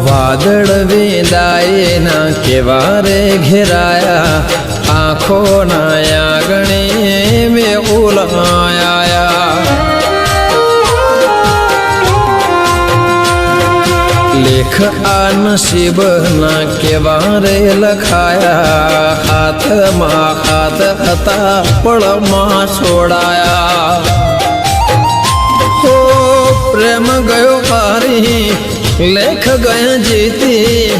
વાદળ વેદાય ના કેવા રે ઘેરાયા આંખો ના આંગણે મેં ઓલાયા લેખ આ નસીબ ના કેવા રે લખાયા હાથમાં હાથ હતા પળમાં છોડાયા હો પ્રેમ ગયો હારી લેખ ગયા જીતી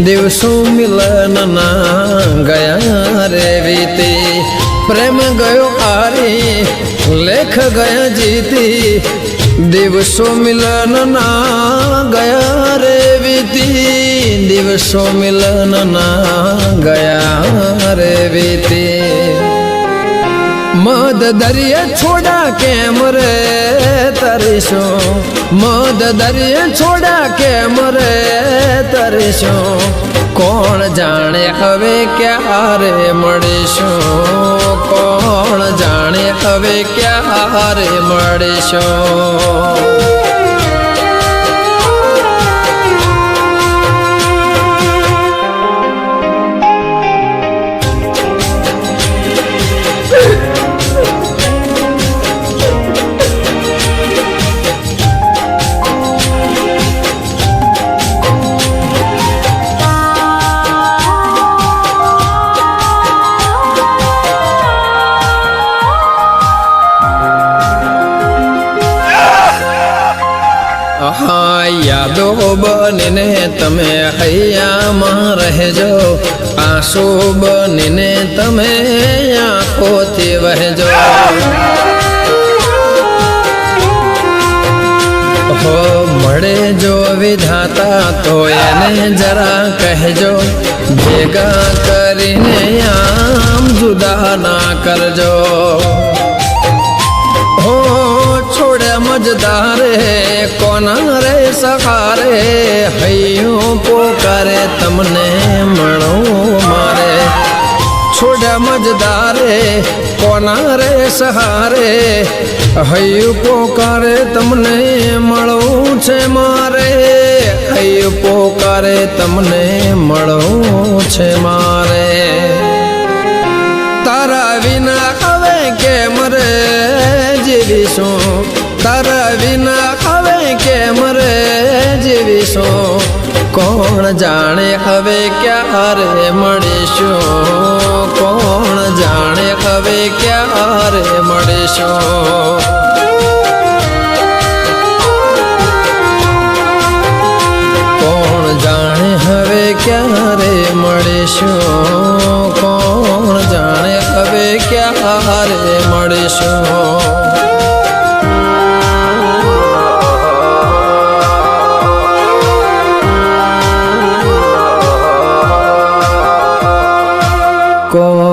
દિવસો મિલન ના ગયા રે વીતી પ્રેમ ગયો હારી લેખ ગયા જીતી દિવસો મિલન ના ગયા રે વીતી દિવસો મિલન ના ગયા રે વીતી મદ દરિયે છોડા કેમ રે તરીશું મદ દરિયે છોડા કેમ રે તરીશું કોણ જાણે હવે ક્યારે મળીશું કોણ જાણે હવે ક્યારે મળીશું હા યાદો બનીને તમે હૈયામાં રહેજો આંસુ બનીને તમે આંખોથી વહેજો હો મળે જો વિધાતા તો એને જરા કહેજો ભેગા કરીને આમ જુદા ના કરજો હો છોડે મજદારે કોના રે સહારે હૈયું પોકારે તમને મળો મારે છોડે મજદારે કોના રે સહારે હૈયું પોકારે તમને મળવું છે મારે હૈયું પોકારે તમને મળવું છે મારે તારા વિના હવે કેમ રે જીવીશું તારા વિના હવે કેમ રે જીવીશું કોણ જાણે હવે ક્યારે મળીશું કોણ જાણે હવે ક્યારે મળીશું કોણ જાણે હવે ક્યારે મળીશું કોણ જાણે હવે ક્યારે મળીશું को